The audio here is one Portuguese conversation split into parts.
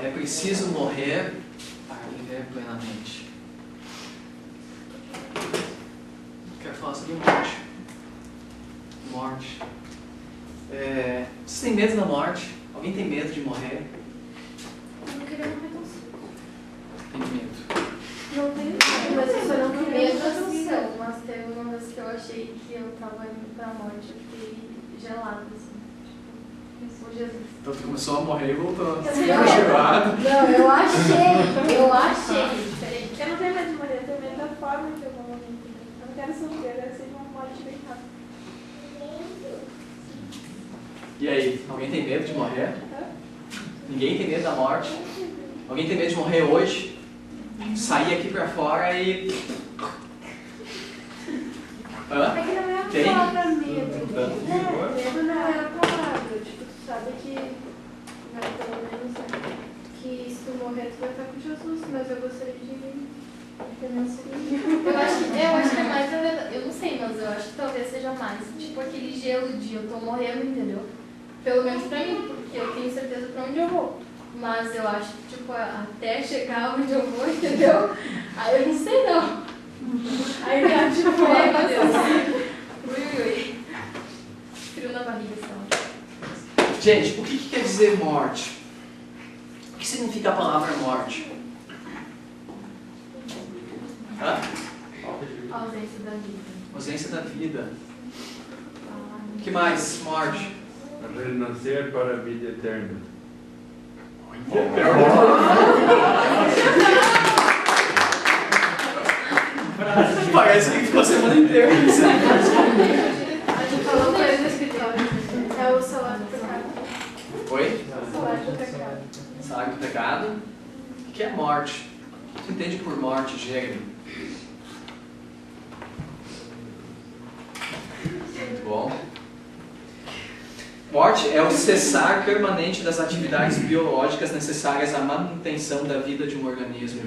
É preciso morrer para viver plenamente. Quero falar sobre morte. Morte. Vocês têm medo da morte? Alguém tem medo de morrer? Eu não queria morrer tão cedo. Tem medo. Não tenho medo, mas eu só não tenho medo da situação. Mas teve uma vez que eu achei que eu tava indo pra morte, eu fiquei gelada, assim. Tipo, Jesus. Então tu começou a morrer e voltou. Não, eu achei. Peraí, eu não tenho medo de morrer, eu tenho medo da forma que eu vou morrer. Eu não quero sofrer, eu quero ser uma morte bem rápida. E aí, alguém tem medo de morrer? Ninguém tem medo da morte? Alguém tem medo de morrer hoje? Sair aqui pra fora e... Hã? É que não é a Tem? palavra medo. Medo não é a palavra. Tipo, tu sabe que, mas pelo menos, que se tu morrer, tu vai estar com Jesus. Mas eu gostaria de ter meu filho. Eu acho que é mais a verdade. Eu não sei, mas eu acho que talvez seja mais. Tipo aquele gelo de eu tô morrendo, entendeu? Pelo menos pra mim, porque eu tenho certeza pra onde eu vou. Mas eu acho que, tipo, até chegar onde eu vou, entendeu? Aí eu não sei não. Aí tá tipo, meu Deus. Ui. Frio na barriga, só. Gente, o que quer dizer morte? O que significa a palavra morte? Hã? Ausência da vida. Ausência da vida. O que mais? Morte. Renascer para a vida eterna. Parece que ficou a semana inteira. A gente falou pra ele no escritório. É o salário do pecado. Oi? O salário do pecado. Salário do pecado. O que é morte? O que você entende por morte, Jeremy? Muito bom. Morte é o cessar permanente das atividades biológicas necessárias à manutenção da vida de um organismo.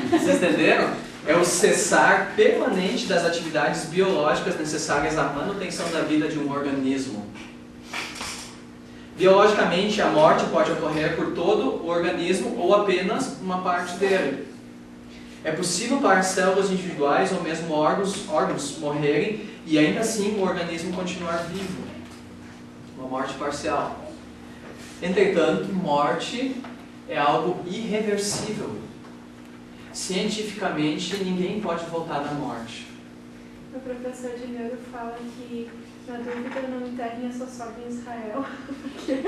Vocês entenderam? É o cessar permanente das atividades biológicas necessárias à manutenção da vida de um organismo. Biologicamente, a morte pode ocorrer por todo o organismo ou apenas uma parte dele. É possível para células individuais ou mesmo órgãos morrerem e ainda assim o organismo continuar vivo. Uma morte parcial. Entretanto, morte é algo irreversível. Cientificamente, ninguém pode voltar da morte. O professor de neuro fala que, na dúvida, não enterrem a sua sogra em Israel, porque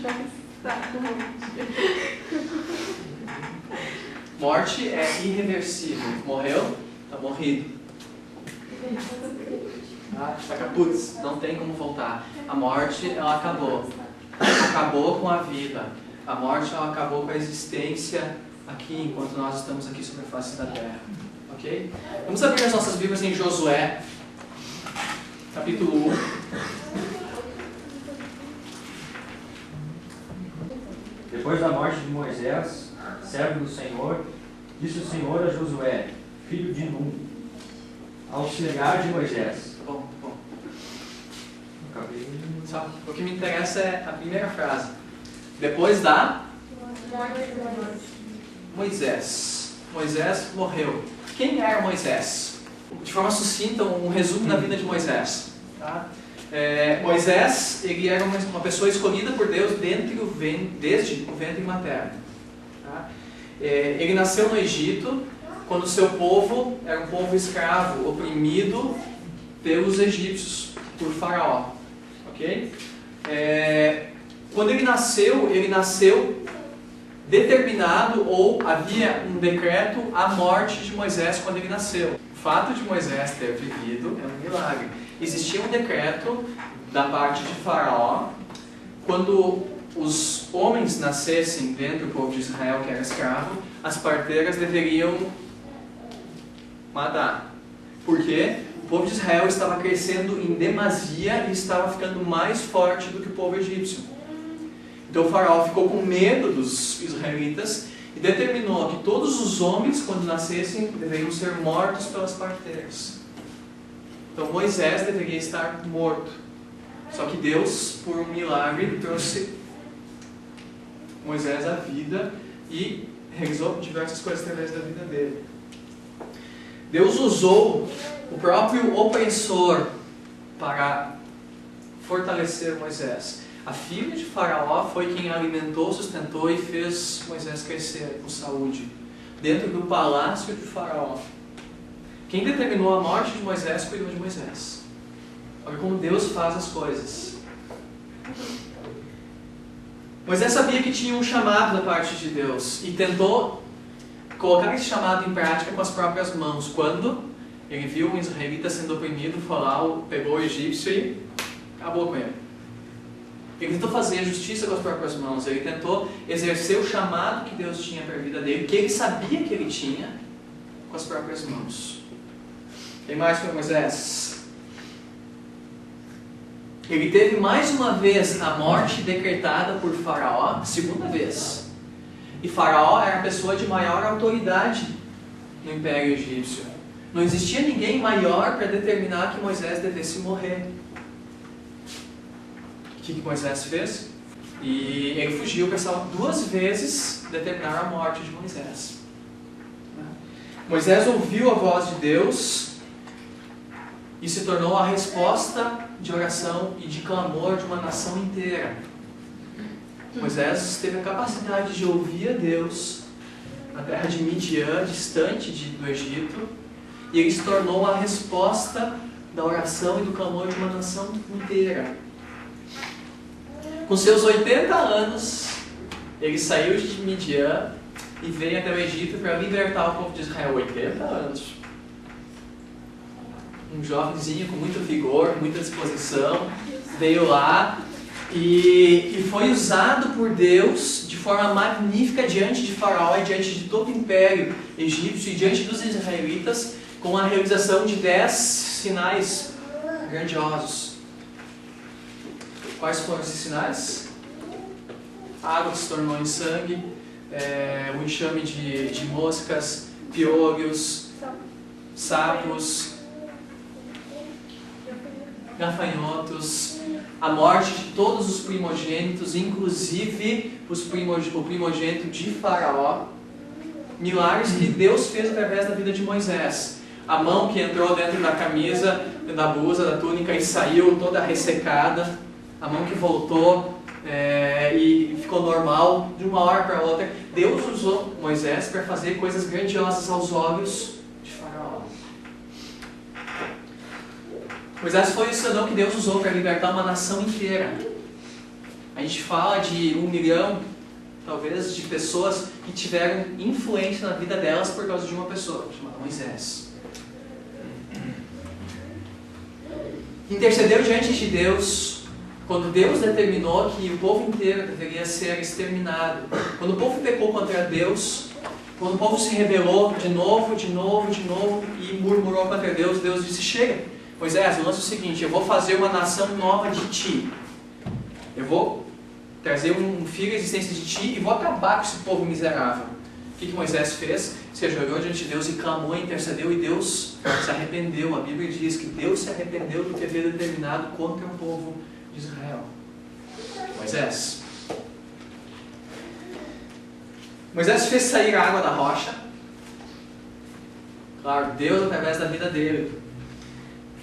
já está com morte. Morte é irreversível. Morreu? Está morrido. Putz, não tem como voltar. A morte, ela acabou. Acabou com a vida. A morte, ela acabou com a existência aqui, enquanto nós estamos aqui sobre a face da terra. Ok? Vamos abrir as nossas Bíblias em Josué, capítulo 1. Depois da morte de Moisés, servo do Senhor, disse o Senhor a Josué, filho de Nun, auxiliar de Moisés. Bom. Só, o que me interessa é a primeira frase. Depois da Moisés. Moisés morreu. Quem era Moisés? De forma sucinta, um resumo da vida de Moisés. Tá? Moisés, ele era uma pessoa escolhida por Deus desde o ventre materno. Tá? Ele nasceu no Egito, quando o seu povo era um povo escravo, oprimido pelos egípcios, por Faraó. Ok? Quando ele nasceu determinado, ou havia um decreto, a morte de Moisés quando ele nasceu. O fato de Moisés ter vivido é um milagre. Existia um decreto da parte de Faraó, quando os homens nascessem dentro do povo de Israel, que era escravo, as parteiras deveriam matar. Por quê? O povo de Israel estava crescendo em demasia e estava ficando mais forte do que o povo egípcio. Então o faraó ficou com medo dos israelitas e determinou que todos os homens, quando nascessem, deveriam ser mortos pelas parteiras. Então Moisés deveria estar morto. Só que Deus, por um milagre, trouxe Moisés à vida e realizou diversas coisas através da vida dele. Deus usou o próprio opressor para fortalecer Moisés. A filha de Faraó foi quem alimentou, sustentou e fez Moisés crescer com saúde dentro do palácio de Faraó. Quem determinou a morte de Moisés cuidou de Moisés. Olha como Deus faz as coisas. Moisés sabia que tinha um chamado da parte de Deus e tentou colocar esse chamado em prática com as próprias mãos. Quando ele viu um israelita sendo oprimido, foi lá, pegou o egípcio e acabou com ele. Ele tentou fazer a justiça com as próprias mãos. Ele tentou exercer o chamado que Deus tinha para a vida dele, que ele sabia que ele tinha, com as próprias mãos. Quem mais foi Moisés? Ele teve mais uma vez a morte decretada por Faraó, segunda vez. E Faraó era a pessoa de maior autoridade no Império Egípcio. Não existia ninguém maior para determinar que Moisés devesse morrer. O que Moisés fez? E ele fugiu para duas vezes determinar a morte de Moisés. Moisés ouviu a voz de Deus e se tornou a resposta de oração e de clamor de uma nação inteira. Moisés teve a capacidade de ouvir a Deus na terra de Midian, distante do Egito, e ele se tornou a resposta da oração e do clamor de uma nação inteira. Com seus 80 anos, ele saiu de Midian e veio até o Egito para libertar o povo de Israel. 80 anos. Um jovenzinho com muito vigor, muita disposição, veio lá e foi usado por Deus de forma magnífica diante de Faraó e diante de todo o império egípcio e diante dos israelitas, com a realização de 10 sinais grandiosos. Quais foram esses sinais? A água que se tornou em sangue, o enxame de moscas, piolhos, sapos, gafanhotos, a morte de todos os primogênitos, inclusive o primogênito de Faraó. Milagres que Deus fez através da vida de Moisés. A mão que entrou dentro da camisa, da blusa, da túnica e saiu toda ressecada. A mão que voltou e ficou normal de uma hora para outra. Deus usou Moisés para fazer coisas grandiosas aos olhos de Faraó. Moisés foi o cidadão que Deus usou para libertar uma nação inteira. A gente fala de 1 milhão, talvez, de pessoas que tiveram influência na vida delas por causa de uma pessoa, chamada Moisés. Intercedeu diante de Deus quando Deus determinou que o povo inteiro deveria ser exterminado. Quando o povo pecou contra Deus, quando o povo se rebelou de novo e murmurou contra Deus, Deus disse: chega, Moisés, o lance é o seguinte, eu vou fazer uma nação nova de ti. Eu vou trazer um filho à existência de ti e vou acabar com esse povo miserável. O que Moisés fez? Se ajoelhou diante de Deus e clamou, intercedeu, e Deus se arrependeu. A Bíblia diz que Deus se arrependeu do que havia determinado contra o povo de Israel. Moisés. Moisés fez sair a água da rocha. Claro, Deus através da vida dele.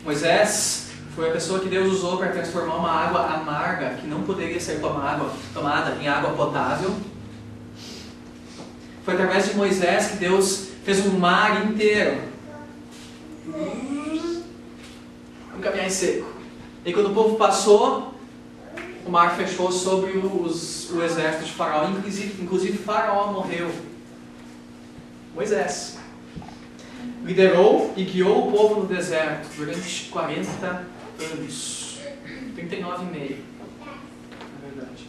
Moisés foi a pessoa que Deus usou para transformar uma água amarga, que não poderia ser tomada em água potável. Foi através de Moisés que Deus fez um mar inteiro. Um caminhar em seco. E quando o povo passou, o mar fechou sobre o exército de Faraó. Inclusive Faraó morreu. Moisés liderou e guiou o povo no deserto durante 40 anos. 39,5, na verdade.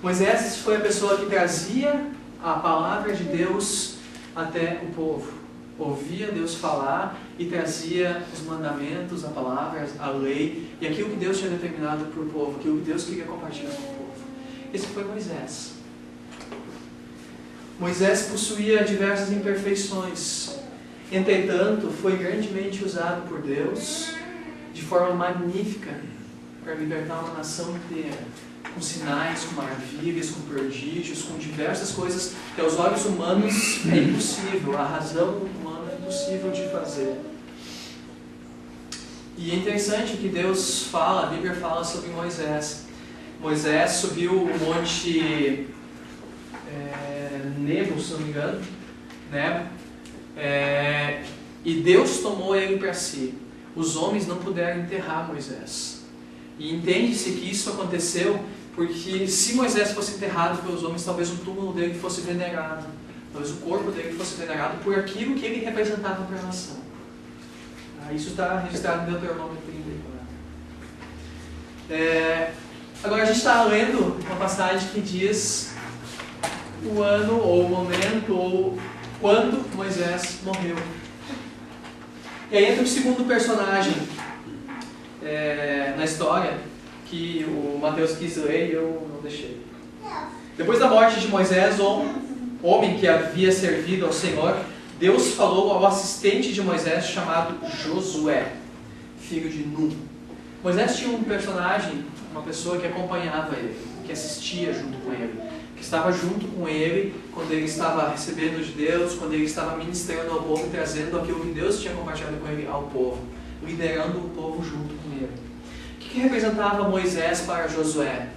Moisés foi a pessoa que trazia a palavra de Deus até o povo. Ouvia Deus falar e trazia os mandamentos, a palavra, a lei e aquilo que Deus tinha determinado para o povo, aquilo que Deus queria compartilhar com o povo. Esse foi Moisés. Moisés possuía diversas imperfeições. Entretanto, foi grandemente usado por Deus de forma magnífica para libertar uma nação inteira, com sinais, com maravilhas, com prodígios, com diversas coisas que aos olhos humanos é impossível, a razão humana é impossível de fazer. E é interessante que Deus fala, a Bíblia fala sobre Moisés. Moisés subiu o monte Nebo, se não me engano, né? E Deus tomou ele para si. Os homens não puderam enterrar Moisés. E entende-se que isso aconteceu porque se Moisés fosse enterrado pelos homens, talvez o túmulo dele fosse venerado, talvez o corpo dele fosse venerado por aquilo que ele representava para a nação. Isso está registrado em Deuteronômio 34. Agora a gente está lendo uma passagem que diz o ano, ou o momento, ou quando Moisés morreu. E aí entra o segundo personagem na história, que o Mateus quis ler e eu não deixei. Depois da morte de Moisés, homem que havia servido ao Senhor, Deus falou ao assistente de Moisés chamado Josué, filho de Nun. Moisés tinha um personagem, uma pessoa que acompanhava ele, que assistia junto com ele, que estava junto com ele quando ele estava recebendo de Deus, quando ele estava ministrando ao povo e trazendo aquilo que Deus tinha compartilhado com ele ao povo, liderando o povo junto com ele. O que representava Moisés para Josué?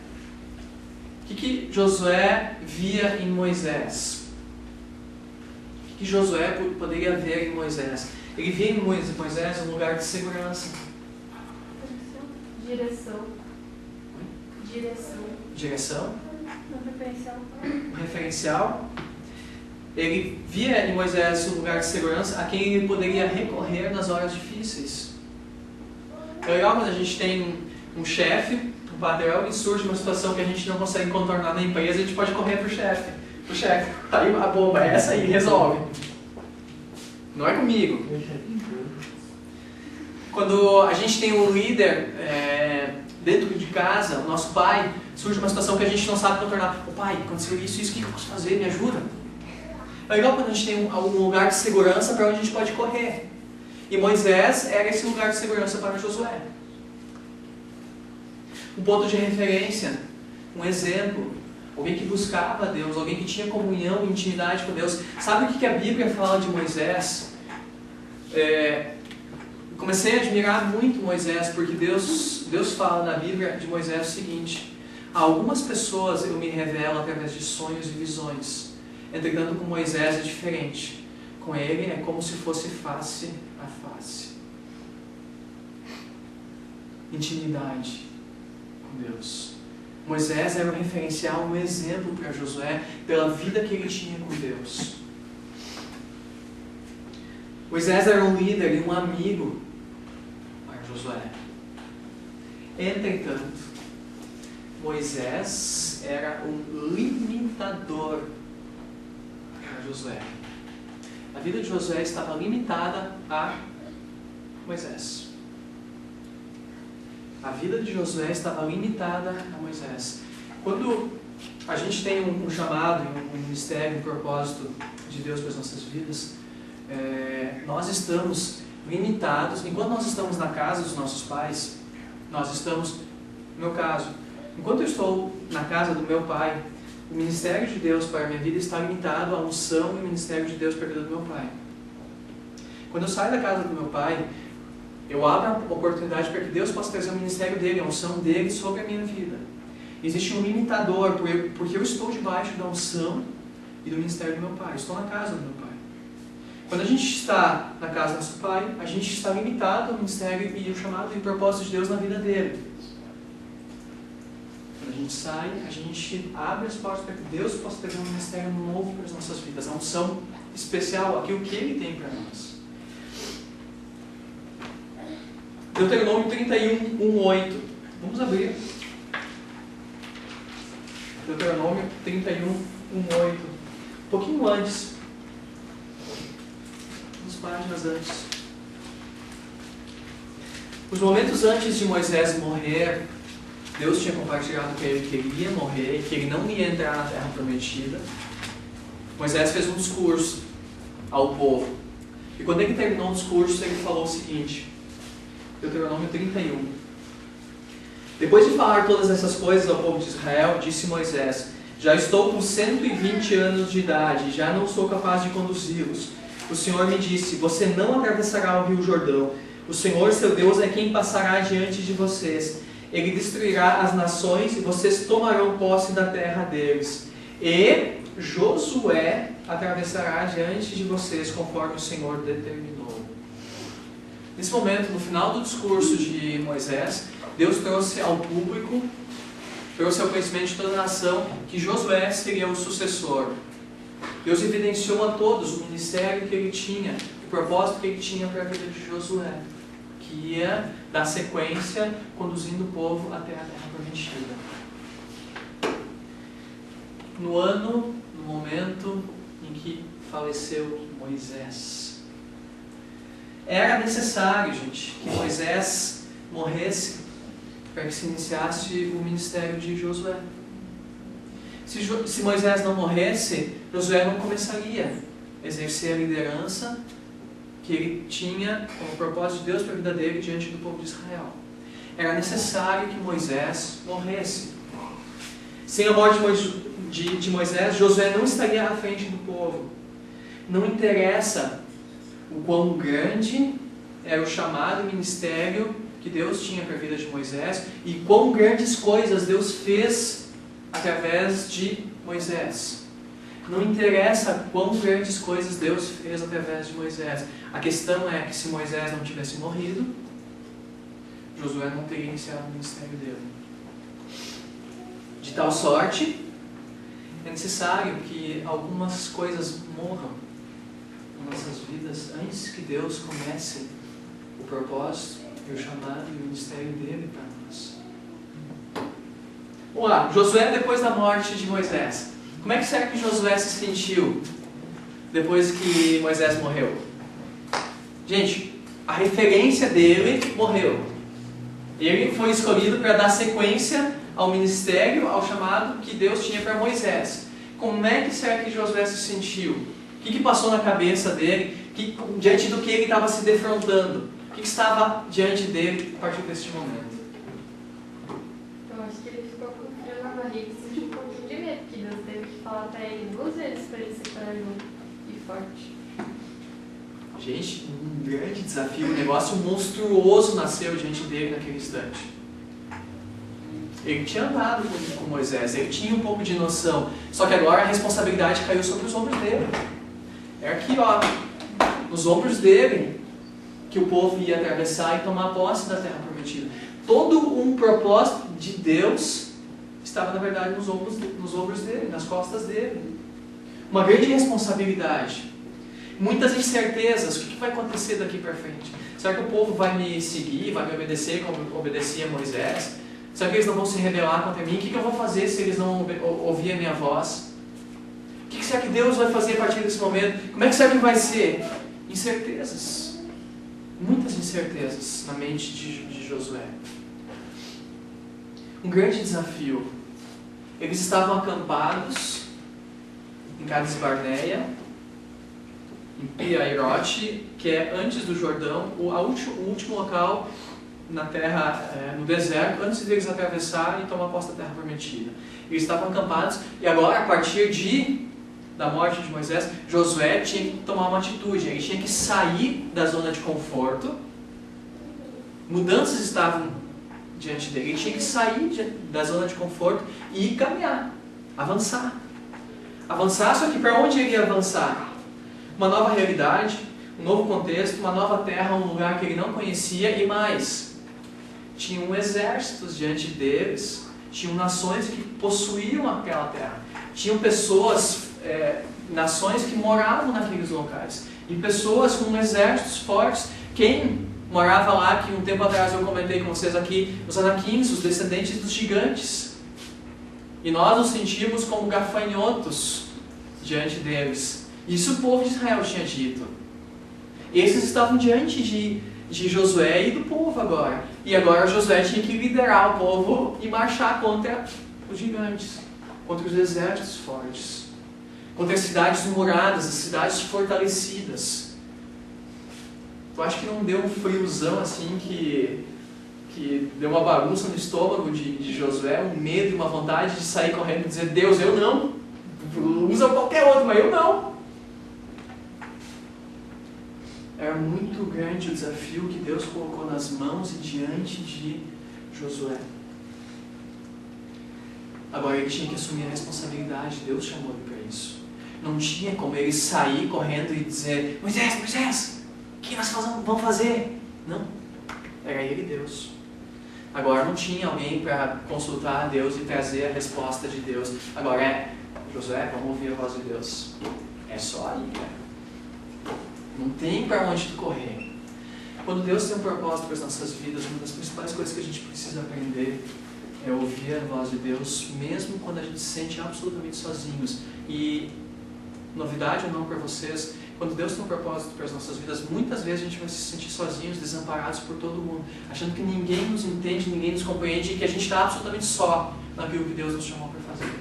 O que Josué via em Moisés? O que Josué poderia ver em Moisés? Ele via em Moisés um lugar de segurança. Direção. Um referencial. Ele via em Moisés um lugar de segurança a quem ele poderia recorrer nas horas difíceis. É legal quando a gente tem um chefe, um padrão, e surge uma situação que a gente não consegue contornar na empresa, a gente pode correr para o chefe. Aí a bomba é essa e resolve. Não é comigo. Quando a gente tem um líder dentro de casa, o nosso pai, surge uma situação que a gente não sabe contornar. Pai, aconteceu isso, o que eu posso fazer? Me ajuda. É legal quando a gente tem algum lugar de segurança para onde a gente pode correr. E Moisés era esse lugar de segurança para Josué. Um ponto de referência, um exemplo, alguém que buscava a Deus, alguém que tinha comunhão, intimidade com Deus. Sabe o que a Bíblia fala de Moisés? Comecei a admirar muito Moisés, porque Deus fala na Bíblia de Moisés o seguinte: a algumas pessoas eu me revelo através de sonhos e visões. Entretanto, com Moisés é diferente. Com ele é como se fosse face a face. Intimidade com Deus. Moisés era um referencial, um exemplo para Josué, pela vida que ele tinha com Deus. Moisés era um líder e um amigo para Josué. Entretanto, Moisés era um limitador para Josué. A vida de Josué estava limitada a Moisés. A vida de Josué estava limitada a Moisés. Quando a gente tem um chamado, um ministério, um propósito de Deus para as nossas vidas, nós estamos limitados. Enquanto nós estamos na casa dos nossos pais, nós estamos, no meu caso, enquanto eu estou na casa do meu pai, o ministério de Deus para a minha vida está limitado à unção e o ministério de Deus para a vida do meu pai. Quando eu saio da casa do meu pai, eu abro a oportunidade para que Deus possa trazer o ministério dele, a unção dele sobre a minha vida. Existe um limitador, porque eu estou debaixo da unção e do ministério do meu pai. Estou na casa do meu pai. Quando a gente está na casa do nosso pai, a gente está limitado ao ministério e o chamado e o propósito de Deus na vida dele. Quando a gente sai, a gente abre as portas para que Deus possa trazer um ministério novo para as nossas vidas, a unção especial, aquilo que Ele tem para nós. Deuteronômio 31, 1:8. Vamos abrir. Deuteronômio 31, 1:8. Um pouquinho antes. Umas páginas antes. Os momentos antes de Moisés morrer, Deus tinha compartilhado com ele que ele ia morrer e que ele não ia entrar na terra prometida. Moisés fez um discurso ao povo. E quando ele terminou o discurso, ele falou o seguinte: Deuteronômio 31. Depois de falar todas essas coisas ao povo de Israel, disse Moisés: já estou com 120 anos de idade, já não sou capaz de conduzi-los. O Senhor me disse: você não atravessará o rio Jordão. O Senhor, seu Deus, é quem passará diante de vocês. Ele destruirá as nações e vocês tomarão posse da terra deles. E Josué atravessará diante de vocês, conforme o Senhor determinou. Nesse momento, no final do discurso de Moisés, Deus trouxe ao público, trouxe ao conhecimento de toda a nação, que Josué seria o sucessor. Deus evidenciou a todos o ministério que ele tinha, o propósito que ele tinha para a vida de Josué, que ia dar sequência, conduzindo o povo até a terra prometida. No momento em que faleceu Moisés, era necessário, gente, que Moisés morresse para que se iniciasse o ministério de Josué. Se Moisés não morresse, Josué não começaria a exercer a liderança que ele tinha como propósito de Deus para a vida dele diante do povo de Israel. Era necessário que Moisés morresse. Sem a morte de Moisés, Josué não estaria à frente do povo. Não interessa o quão grande era o chamado ministério que Deus tinha para a vida de Moisés e quão grandes coisas Deus fez através de Moisés. Não interessa quão grandes coisas Deus fez através de Moisés. A questão é que se Moisés não tivesse morrido, Josué não teria iniciado o ministério dele. De tal sorte, é necessário que algumas coisas morram nas nossas vidas antes que Deus comece o propósito, o chamado e o ministério dele para nós. Vamos lá, Josué depois da morte de Moisés. Como é que será que Josué se sentiu depois que Moisés morreu? Gente, a referência dele morreu. Ele foi escolhido para dar sequência ao ministério, ao chamado que Deus tinha para Moisés. Como é que será que Josué se sentiu? O que passou na cabeça dele? Diante do que ele estava se defrontando? O que estava diante dele a partir deste momento? Eu acho que ele ficou com frio na barriga e sentiu um pouquinho de medo, porque Deus teve que falar para ele 2 vezes para ele ser corajoso e forte. Gente, um grande desafio, um negócio monstruoso nasceu diante dele naquele instante. Ele tinha andado com Moisés, ele tinha um pouco de noção, só que agora a responsabilidade caiu sobre os ombros dele. É aqui, ó, nos ombros dele, que o povo ia atravessar e tomar posse da terra prometida. Todo um propósito de Deus estava, na verdade, nos ombros dele, nas costas dele. Uma grande responsabilidade. Muitas incertezas. O que vai acontecer daqui para frente? Será que o povo vai me seguir, vai me obedecer como obedecia a Moisés? Será que eles não vão se rebelar contra mim? O que eu vou fazer se eles não ouvirem a minha voz? O que será que Deus vai fazer a partir desse momento? Como é que será que vai ser? Incertezas. Muitas incertezas na mente de Josué. Um grande desafio. Eles estavam acampados em Cades Barneia, em Piairote, que é antes do Jordão, o último local na terra, no deserto, antes deles atravessarem e tomar posse da terra prometida. Eles estavam acampados e agora, a partir da morte de Moisés, Josué tinha que tomar uma atitude. Ele tinha que sair da zona de conforto. Mudanças estavam diante dele. Ele tinha que sair da zona de conforto e caminhar, avançar. Avançar, só que para onde ele ia avançar? Uma nova realidade, um novo contexto, uma nova terra, um lugar que ele não conhecia e mais. Tinham exércitos diante deles, tinham nações que possuíam aquela terra, tinham pessoas, nações que moravam naqueles locais, e pessoas com exércitos fortes. Quem morava lá, que um tempo atrás eu comentei com vocês aqui, os anaquins, os descendentes dos gigantes, e nós nos sentimos como gafanhotos diante deles. Isso o povo de Israel tinha dito. Esses estavam diante de Josué e do povo agora. E agora Josué tinha que liderar o povo e marchar contra os gigantes, contra os exércitos fortes, contra as cidades muradas, as cidades fortalecidas. Eu acho que não deu um friozão assim que que deu uma bagunça no estômago de Josué, um medo e uma vontade de sair correndo e dizer: Deus, eu não. Usa qualquer outro, mas eu não. Era muito grande o desafio que Deus colocou nas mãos e diante de Josué. Agora ele tinha que assumir a responsabilidade, Deus chamou ele para isso. Não tinha como ele sair correndo e dizer: Moisés, Moisés, o que nós vamos fazer? Não, era ele e Deus. Agora não tinha alguém para consultar a Deus e trazer a resposta de Deus. Agora é: Josué, vamos ouvir a voz de Deus. É só aí, cara. Não tem para onde tu correr. Quando Deus tem um propósito para as nossas vidas, uma das principais coisas que a gente precisa aprender é ouvir a voz de Deus, mesmo quando a gente se sente absolutamente sozinhos. E, novidade ou não para vocês, quando Deus tem um propósito para as nossas vidas, muitas vezes a gente vai se sentir sozinhos, desamparados por todo mundo, achando que ninguém nos entende, ninguém nos compreende e que a gente está absolutamente só naquilo que Deus nos chamou para fazer.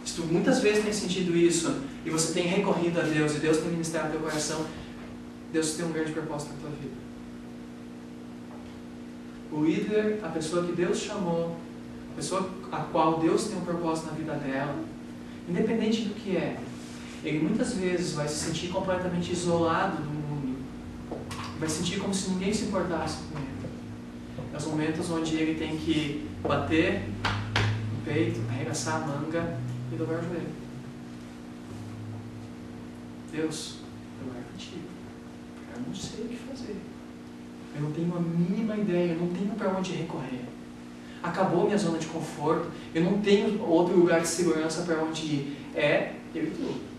Se tu muitas vezes tem sentido isso e você tem recorrido a Deus e Deus tem ministrado no teu coração, Deus tem um grande propósito na tua vida. O líder, a pessoa que Deus chamou, a pessoa a qual Deus tem um propósito na vida dela, independente do que é, ele muitas vezes vai se sentir completamente isolado do mundo, vai sentir como se ninguém se importasse com ele. É os momentos onde ele tem que bater no peito, arregaçar a manga e dobrar o joelho. Deus, eu era contigo, eu não sei o que fazer. Eu não tenho a mínima ideia, eu não tenho para onde recorrer. Acabou minha zona de conforto, eu não tenho outro lugar de segurança para onde ir. É eu e tu.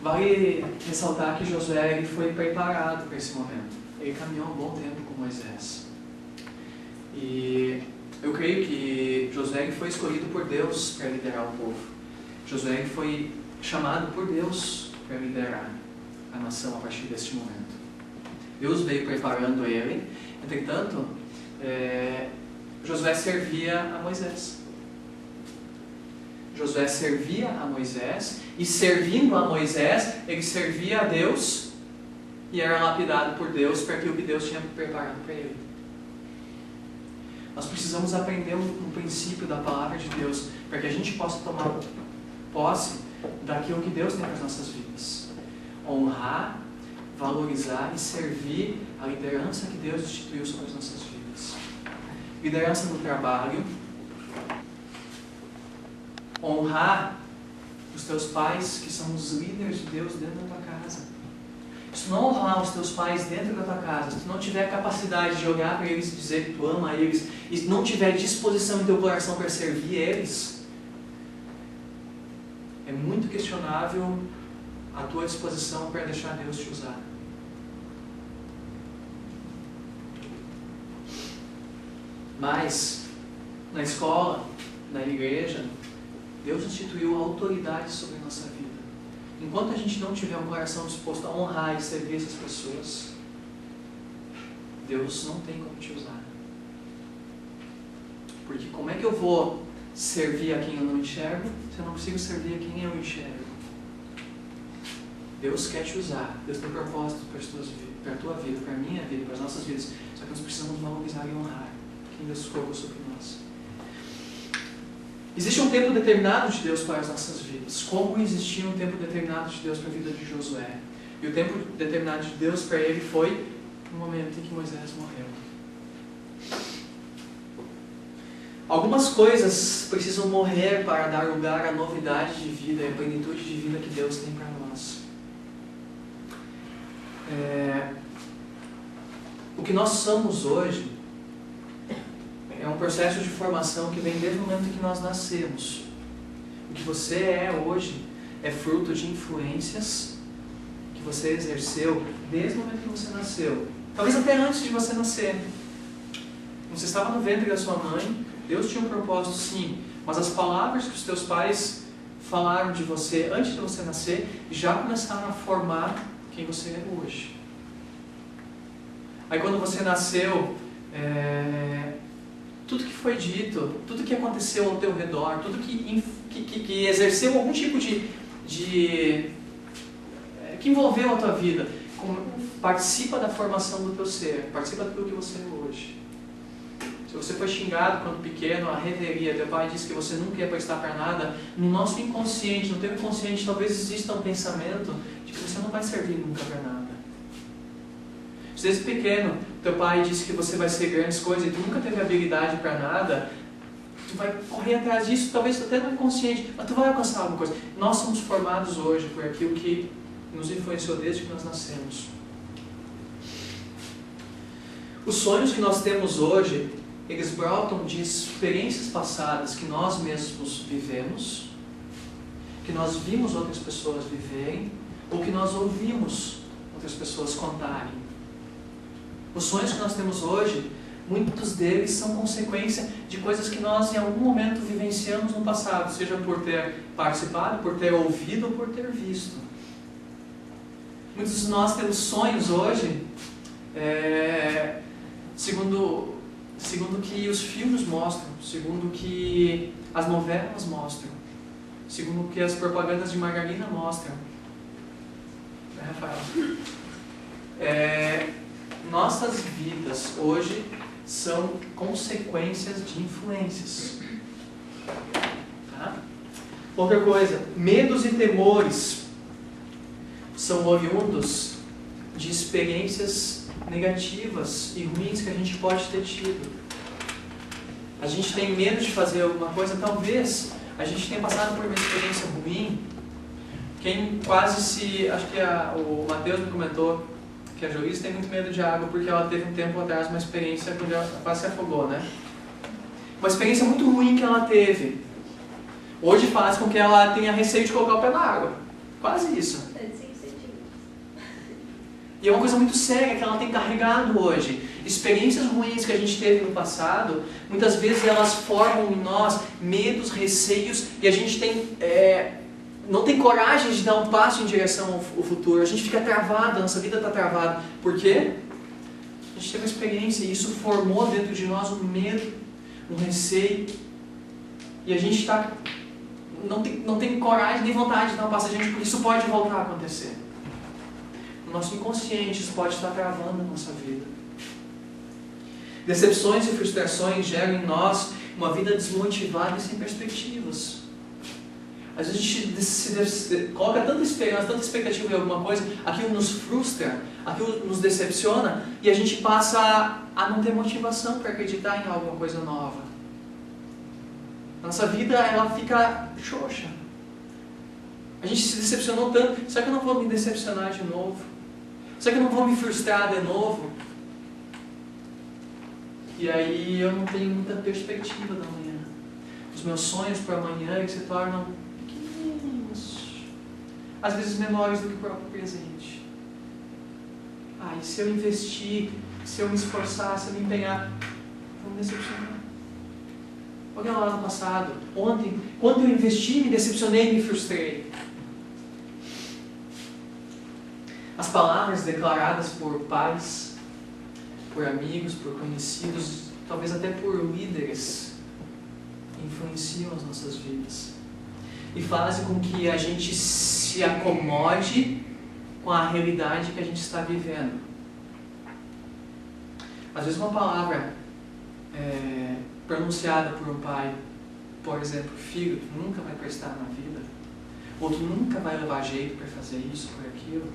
Vale ressaltar que Josué ele foi preparado para esse momento. Ele caminhou um bom tempo com Moisés. E eu creio que Josué foi escolhido por Deus para liderar o povo. Josué foi chamado por Deus para liderar a nação a partir deste momento. Deus veio preparando ele. Entretanto, Josué servia a Moisés. Josué servia a Moisés, e servindo a Moisés, ele servia a Deus e era lapidado por Deus para aquilo que Deus tinha preparado para ele. Nós precisamos aprender um princípio da palavra de Deus para que a gente possa tomar posse daquilo que Deus tem para as nossas vidas. Honrar, valorizar e servir a liderança que Deus instituiu sobre as nossas vidas. Liderança no trabalho. Honrar os teus pais, que são os líderes de Deus dentro da tua casa. Se tu não honrar os teus pais dentro da tua casa, se tu não tiver capacidade de olhar para eles e dizer que tu ama eles, e se não tiver disposição em teu coração para servir eles, é muito questionável a tua disposição para deixar Deus te usar. Mas, na escola, na igreja, Deus instituiu a autoridade sobre a nossa vida. Enquanto a gente não tiver um coração disposto a honrar e servir essas pessoas, Deus não tem como te usar. Porque como é que eu vou servir a quem eu não enxergo se eu não consigo servir a quem eu enxergo? Deus quer te usar. Deus tem propósito para a tua vida, para a minha vida, para as nossas vidas. Só que nós precisamos valorizar e honrar quem Deus colocou sobre nós. Existe um tempo determinado de Deus para as nossas vidas, como existia um tempo determinado de Deus para a vida de Josué. E o tempo determinado de Deus para ele foi no momento em que Moisés morreu. Algumas coisas precisam morrer para dar lugar à novidade de vida e à plenitude de vida que Deus tem para nós. O que nós somos hoje é um processo de formação que vem desde o momento que nós nascemos. O que você é hoje é fruto de influências que você exerceu desde o momento que você nasceu. Talvez até antes de você nascer. Quando você estava no ventre da sua mãe, Deus tinha um propósito, sim. Mas as palavras que os teus pais falaram de você antes de você nascer já começaram a formar quem você é hoje. Aí quando você nasceu, tudo que foi dito, tudo que aconteceu ao teu redor, tudo que exerceu algum tipo que que envolveu a tua vida. Participa da formação do teu ser, participa do que você é hoje. Se você foi xingado quando pequeno, a revelia, teu pai disse que você nunca ia prestar para nada, no nosso inconsciente, no teu inconsciente, talvez exista um pensamento de que você não vai servir nunca para nada. Se desde pequeno teu pai disse que você vai ser grandes coisas e tu nunca teve habilidade para nada, tu vai correr atrás disso, talvez até no inconsciente, mas tu vai alcançar alguma coisa. Nós somos formados hoje por aquilo que nos influenciou desde que nós nascemos. Os sonhos que nós temos hoje, eles brotam de experiências passadas que nós mesmos vivemos, que nós vimos outras pessoas viverem, ou que nós ouvimos outras pessoas contarem. Os sonhos que nós temos hoje, muitos deles são consequência de coisas que nós em algum momento vivenciamos no passado, seja por ter participado, por ter ouvido ou por ter visto. Muitos de nós temos sonhos hoje, segundo o que os filmes mostram, segundo o que as novelas mostram, segundo o que as propagandas de margarina mostram. Rafael? Nossas vidas hoje são consequências de influências. Tá? Outra coisa, medos e temores são oriundos de experiências negativas e ruins que a gente pode ter tido. A gente tem medo de fazer alguma coisa, talvez a gente tenha passado por uma experiência ruim. Quem quase se... Acho que o Matheus me comentou que a Joyce tem muito medo de água porque ela teve um tempo atrás uma experiência quando ela quase se afogou, né? Uma experiência muito ruim que ela teve. Hoje faz com que ela tenha receio de colocar o pé na água. Quase isso. E é uma coisa muito séria que ela tem carregado hoje. Experiências ruins que a gente teve no passado, muitas vezes elas formam em nós medos, receios, e a gente não tem coragem de dar um passo em direção ao futuro. A gente fica travado, a nossa vida está travada. Por quê? A gente teve uma experiência e isso formou dentro de nós um medo, um receio. E a gente não tem coragem nem vontade de dar um passo adiante, porque isso pode voltar a acontecer. No nosso inconsciente isso pode estar travando a nossa vida. Decepções e frustrações geram em nós uma vida desmotivada e sem perspectivas. Às vezes a gente coloca tanta esperança, tanta expectativa em alguma coisa, aquilo nos frustra, aquilo nos decepciona e a gente passa a não ter motivação para acreditar em alguma coisa nova. Nossa vida ela fica xoxa. A gente se decepcionou tanto, será que eu não vou me decepcionar de novo? Será que eu não vou me frustrar de novo? E aí eu não tenho muita perspectiva da manhã. Os meus sonhos para amanhã eles se tornam pequenininhos, às vezes menores do que o próprio presente. E se eu investir, se eu me esforçar, se eu me empenhar, vou me decepcionar. Olha lá no passado, ontem, quando eu investi, me decepcionei e me frustrei. As palavras declaradas por pais, por amigos, por conhecidos, talvez até por líderes, influenciam as nossas vidas. E fazem com que a gente se acomode com a realidade que a gente está vivendo. Às vezes uma palavra pronunciada por um pai, por exemplo, filho, tu nunca vai prestar na vida, ou tu nunca vai levar jeito para fazer isso, por aquilo,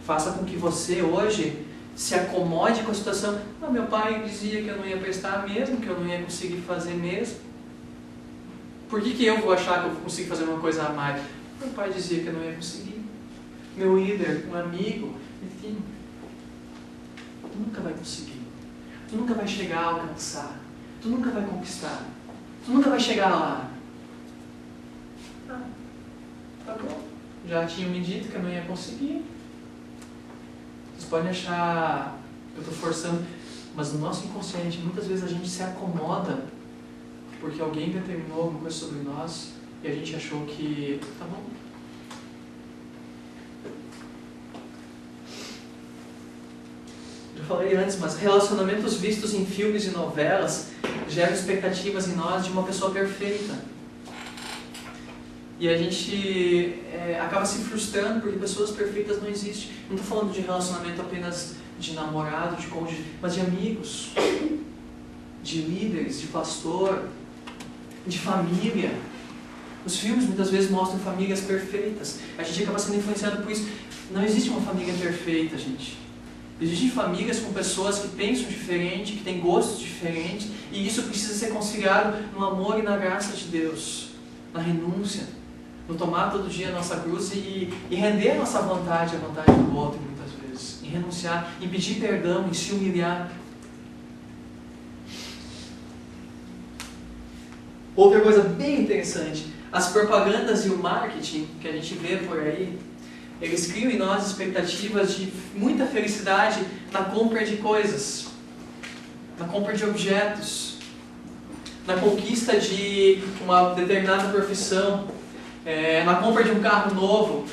faça com que você hoje se acomode com a situação. Meu pai dizia que eu não ia prestar mesmo, que eu não ia conseguir fazer mesmo. Por que eu vou achar que eu vou conseguir fazer uma coisa a mais? Meu pai dizia que eu não ia conseguir. Meu líder, um amigo, enfim. Tu nunca vai conseguir. Tu nunca vai chegar a alcançar. Tu nunca vai conquistar. Tu nunca vai chegar lá. Tá bom. Já tinham me dito que eu não ia conseguir. Vocês podem achar que eu estou forçando, mas no nosso inconsciente, muitas vezes a gente se acomoda porque alguém determinou alguma coisa sobre nós e a gente achou que tá bom. Já falei antes, mas relacionamentos vistos em filmes e novelas geram expectativas em nós de uma pessoa perfeita. E a gente acaba se frustrando porque pessoas perfeitas não existem. Não estou falando de relacionamento apenas de namorado, de cônjuge, mas de amigos, de líderes, de pastor, de família. Os filmes muitas vezes mostram famílias perfeitas. A gente acaba sendo influenciado por isso. Não existe uma família perfeita, gente. Existem famílias com pessoas que pensam diferente, que têm gostos diferentes, e isso precisa ser conciliado no amor e na graça de Deus, na renúncia, no tomar todo dia a nossa cruz e render a nossa vontade à vontade do outro, muitas vezes. Em renunciar, em pedir perdão, em se humilhar. Outra coisa bem interessante, as propagandas e o marketing que a gente vê por aí, eles criam em nós expectativas de muita felicidade na compra de coisas, na compra de objetos, na conquista de uma determinada profissão, na compra de um carro novo,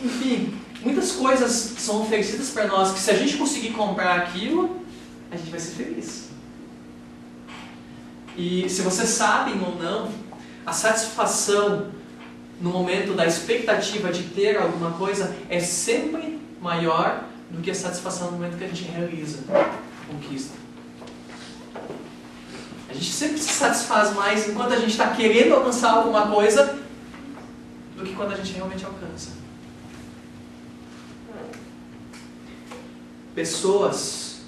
enfim, muitas coisas são oferecidas para nós que se a gente conseguir comprar aquilo, a gente vai ser feliz. E se vocês sabem ou não, a satisfação no momento da expectativa de ter alguma coisa é sempre maior do que a satisfação no momento que a gente realiza a conquista. A gente sempre se satisfaz mais enquanto a gente está querendo alcançar alguma coisa do que quando a gente realmente alcança. Pessoas,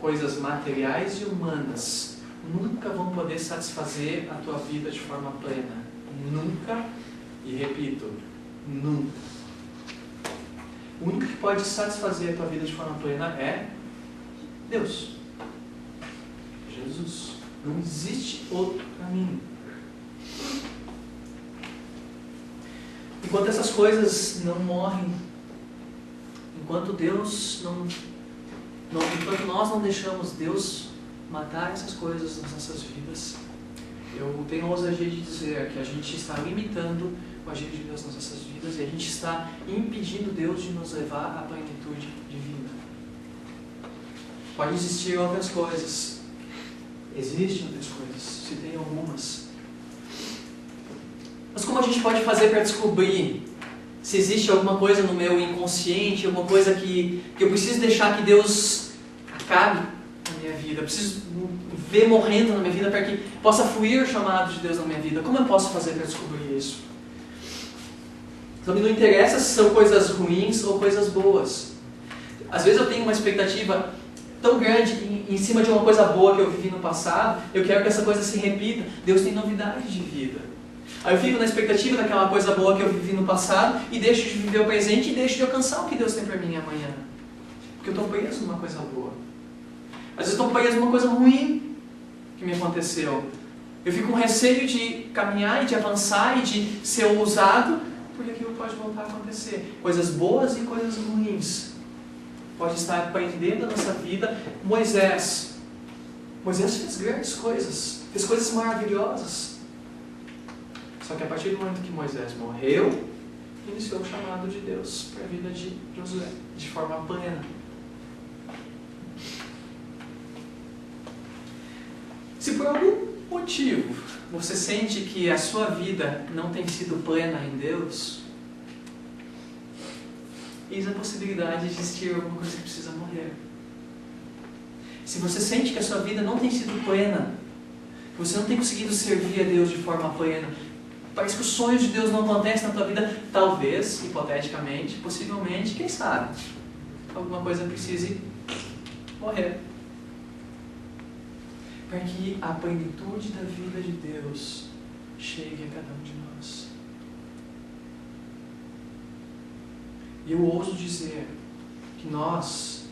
coisas materiais e humanas nunca vão poder satisfazer a tua vida de forma plena. Nunca. E repito, nunca. O único que pode satisfazer a tua vida de forma plena é Deus. Jesus. Não existe outro caminho. Enquanto essas coisas não morrem, enquanto enquanto nós não deixamos Deus matar essas coisas nas nossas vidas, eu tenho a ousadia de dizer que a gente está limitando o agir de Deus nas nossas vidas e a gente está impedindo Deus de nos levar à plenitude divina. Pode existir outras coisas. Existem outras coisas. Citei algumas. Mas como a gente pode fazer para descobrir se existe alguma coisa no meu inconsciente, alguma coisa que eu preciso deixar que Deus acabe na minha vida? Eu preciso ver morrendo na minha vida para que possa fluir o chamado de Deus na minha vida. Como eu posso fazer para descobrir isso? Então, não interessa se são coisas ruins ou coisas boas. Às vezes eu tenho uma expectativa tão grande em cima de uma coisa boa que eu vivi no passado, eu quero que essa coisa se repita. Deus tem novidade de vida. Aí eu fico na expectativa daquela coisa boa que eu vivi no passado e deixo de viver o presente e deixo de alcançar o que Deus tem para mim amanhã. Porque eu estou preso numa coisa boa. Às vezes eu estou preso numa coisa ruim que me aconteceu. Eu fico com receio de caminhar e de avançar e de ser ousado, porque aquilo pode voltar a acontecer. Coisas boas e coisas ruins pode estar prendendo a nossa vida. Moisés fez grandes coisas, fez coisas maravilhosas. Só que a partir do momento que Moisés morreu, iniciou o chamado de Deus para a vida de Josué, de forma plena. Se por algum motivo você sente que a sua vida não tem sido plena em Deus, eis a possibilidade de existir alguma coisa que precisa morrer. Se você sente que a sua vida não tem sido plena, que você não tem conseguido servir a Deus de forma plena, parece que os sonhos de Deus não acontecem na tua vida, talvez, hipoteticamente, possivelmente, quem sabe, alguma coisa precise morrer. Para que a plenitude da vida de Deus chegue a cada um de nós. E eu ouso dizer que nós,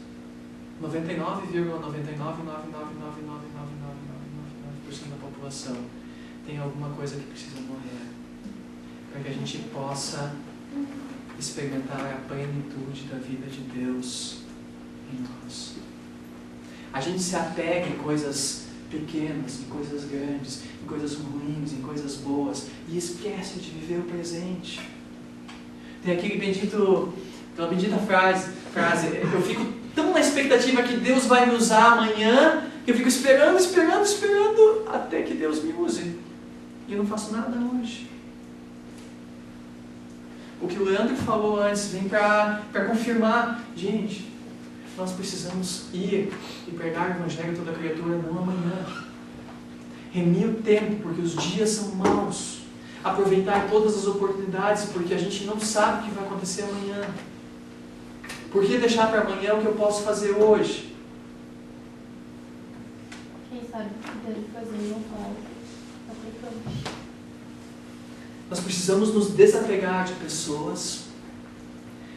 99,99999999% da população, tem alguma coisa que precisa morrer, para que a gente possa experimentar a plenitude da vida de Deus em nós. A gente se apega em coisas pequenas, em coisas grandes, em coisas ruins, em coisas boas, e esquece de viver o presente. Tem aquela bendita frase, eu fico tão na expectativa que Deus vai me usar amanhã, que eu fico esperando, até que Deus me use. E eu não faço nada hoje. O que o Leandro falou antes vem para confirmar. Gente, nós precisamos ir e pregar o Evangelho a toda criatura, não amanhã. Remir o tempo, porque os dias são maus. Aproveitar todas as oportunidades, porque a gente não sabe o que vai acontecer amanhã. Por que deixar para amanhã o que eu posso fazer hoje? Quem sabe o que deve fazer não faz. Aplicamos. Nós precisamos nos desapegar de pessoas.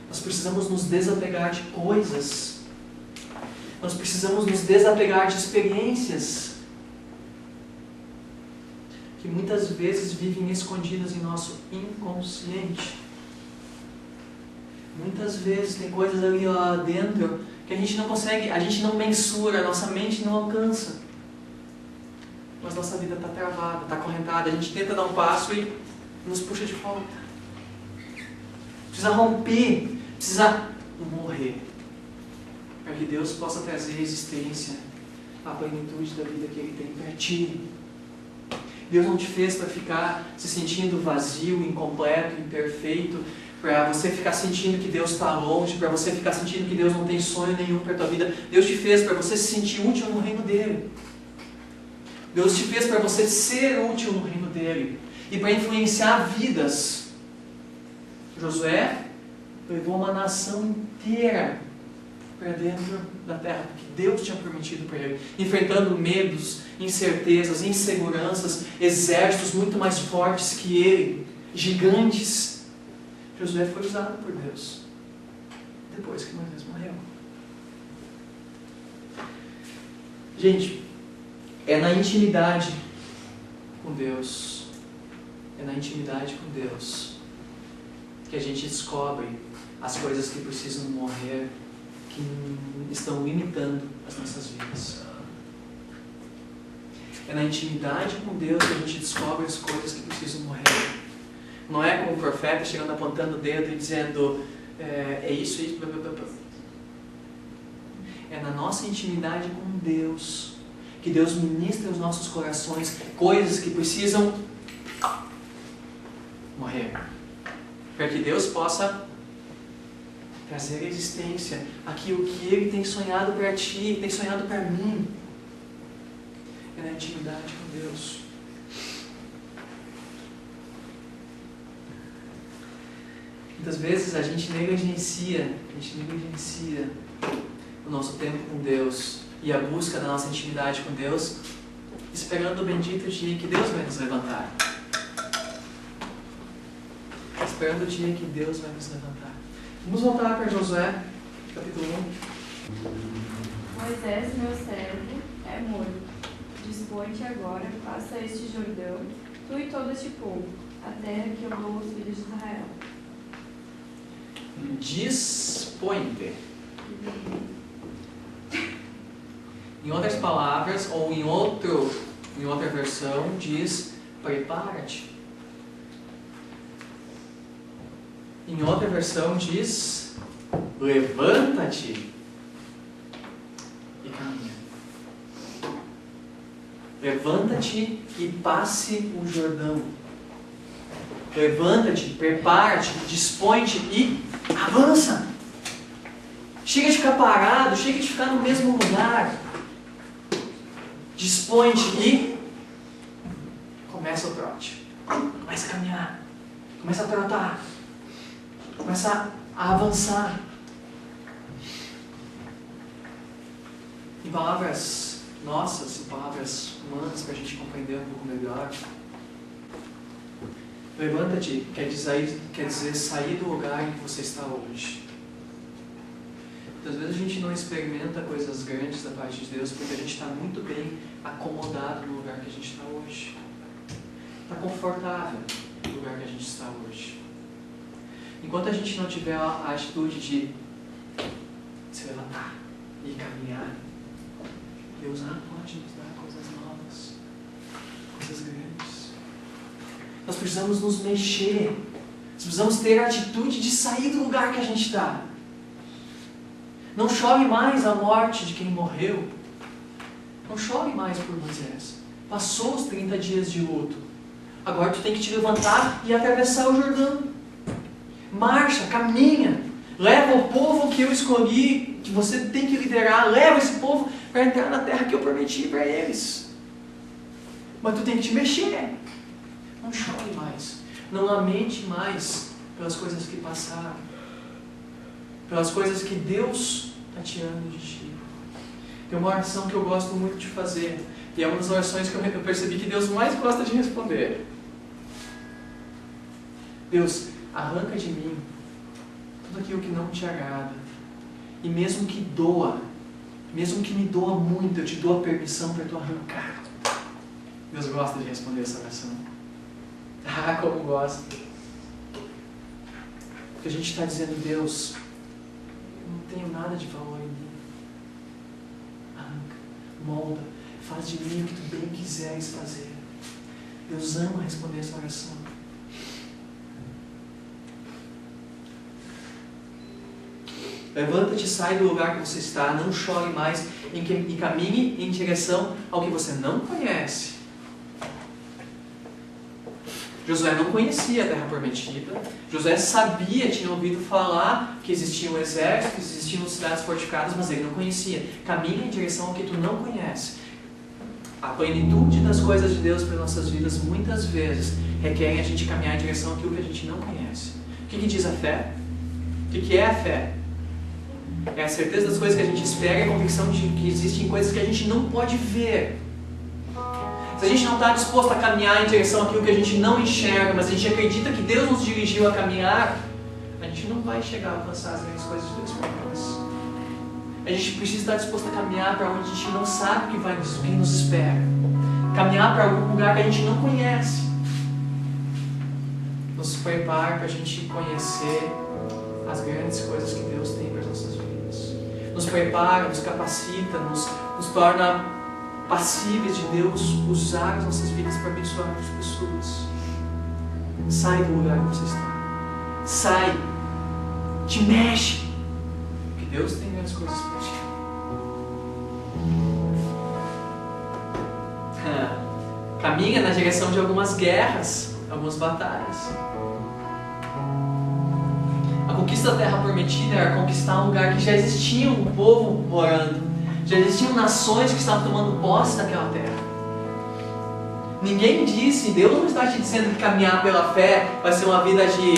Nós precisamos nos desapegar de coisas. Nós precisamos nos desapegar de experiências que muitas vezes vivem escondidas em nosso inconsciente. Muitas vezes tem coisas ali lá dentro que a gente não consegue, a gente não mensura, a nossa mente não alcança. Mas nossa vida está travada, está acorrentada. A gente tenta dar um passo e nos puxa de volta. Precisa romper, precisa morrer, para que Deus possa trazer existência à plenitude da vida que Ele tem para ti. Deus não te fez para ficar se sentindo vazio, incompleto, imperfeito, para você ficar sentindo que Deus está longe, para você ficar sentindo que Deus não tem sonho nenhum para a tua vida. Deus te fez para você se sentir útil no reino dEle. Deus te fez para você ser útil no reino dEle e para influenciar vidas. Josué levou uma nação inteira para dentro da terra, porque Deus tinha prometido para ele, enfrentando medos, incertezas, inseguranças, exércitos muito mais fortes que ele, gigantes. Josué foi usado por Deus depois que Moisés morreu. Gente, é na intimidade com Deus, que a gente descobre as coisas que precisam morrer, que estão limitando as nossas vidas. É na intimidade com Deus que a gente descobre as coisas que precisam morrer. Não é como o profeta chegando apontando o dedo e dizendo é isso. É na nossa intimidade com Deus que Deus ministra os nossos corações coisas que precisam morrer, para que Deus possa trazer à existência aquilo que Ele tem sonhado para ti, tem sonhado para mim. É na intimidade com Deus. Muitas vezes a gente negligencia o nosso tempo com Deus e a busca da nossa intimidade com Deus, esperando o bendito dia que Deus vai nos levantar. Esperando o dia que Deus vai nos levantar. Vamos voltar para Josué, capítulo 1. Moisés, meu servo, é morto. Dispõe-te agora, passa este Jordão, tu e todo este povo, a terra que eu dou aos filhos de Israel. Dispõe-te. Em outras palavras, ou em outra versão, diz prepara-te. Em outra versão diz levanta-te e caminha. Levanta-te e passe o Jordão. Levanta-te, prepara-te, dispõe-te e avança. Chega de ficar parado, chega de ficar no mesmo lugar. Dispõe-te e começa o trote. Começa a caminhar. Começa a trotar. Começa a avançar. Em palavras nossas, em palavras humanas, para a gente compreender um pouco melhor, levanta-te quer dizer sair do lugar em que você está hoje. Muitas vezes a gente não experimenta coisas grandes da parte de Deus porque a gente está muito bem acomodado no lugar que a gente está hoje. Está confortável no lugar que a gente está hoje. Enquanto a gente não tiver a atitude de se levantar e caminhar, Deus não pode nos dar coisas novas, coisas grandes. Nós precisamos nos mexer. Nós precisamos ter a atitude de sair do lugar que a gente está. Não chore mais a morte de quem morreu. Não chore mais por Moisés. Passou os 30 dias de luto. Agora tu tem que te levantar e atravessar o Jordão. Marcha, caminha. Leva o povo que eu escolhi, que você tem que liderar. Leva esse povo para entrar na terra que eu prometi para eles. Mas tu tem que te mexer. Não chore mais. Não lamente mais pelas coisas que passaram. Pelas coisas que Deus está tirando de ti. Tem uma oração que eu gosto muito de fazer. E é uma das orações que eu percebi que Deus mais gosta de responder. Deus, arranca de mim tudo aquilo que não te agrada. E mesmo que doa, mesmo que me doa muito, eu te dou a permissão para tu arrancar. Deus gosta de responder essa oração. Ah, como gosta. Porque a gente está dizendo, Deus, eu não tenho nada de valor em mim. Arranca, molda, faz de mim o que tu bem quiseres fazer. Deus ama responder essa oração. Levanta-te e sai do lugar que você está, não chore mais e caminhe em direção ao que você não conhece. Josué não conhecia a terra prometida. Josué sabia, tinha ouvido falar que existiam exércitos, existiam cidades fortificadas, mas ele não conhecia. Caminha em direção ao que tu não conhece. A plenitude das coisas de Deus para nossas vidas muitas vezes requerem a gente caminhar em direção àquilo que a gente não conhece. O que diz a fé? O que é a fé? É a certeza das coisas que a gente espera e a convicção de que existem coisas que a gente não pode ver. Se a gente não está disposto a caminhar em direção àquilo que a gente não enxerga, mas a gente acredita que Deus nos dirigiu a caminhar, a gente não vai chegar a alcançar as grandes coisas de Deus para nós. A gente precisa estar disposto a caminhar para onde a gente não sabe o que nos espera. Caminhar para algum lugar que a gente não conhece. Nos prepara para a gente conhecer as grandes coisas que Deus tem para as nossas vidas. Nos prepara, nos capacita, nos torna passíveis de Deus usar as nossas vidas para abençoar outras pessoas. Sai do lugar que você está. Sai. Te mexe. Porque Deus tem grandes coisas para ti. Caminha na direção de algumas guerras, algumas batalhas. A conquista da terra prometida era conquistar um lugar que já existia um povo morando. Já existiam nações que estavam tomando posse daquela terra. Ninguém disse, Deus não está te dizendo que caminhar pela fé vai ser uma vida de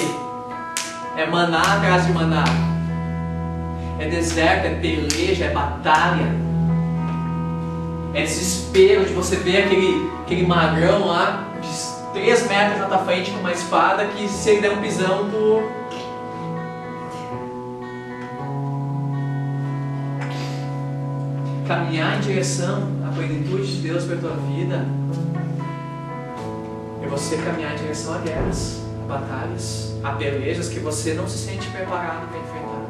maná atrás de maná. É deserto, é peleja, é batalha. É desespero de você ver aquele magrão lá de 3 metros na tua frente com uma espada que se ele der um pisão, tu... Caminhar em direção à plenitude de Deus para a tua vida é você caminhar em direção a guerras, a batalhas, a pelejas que você não se sente preparado para enfrentar.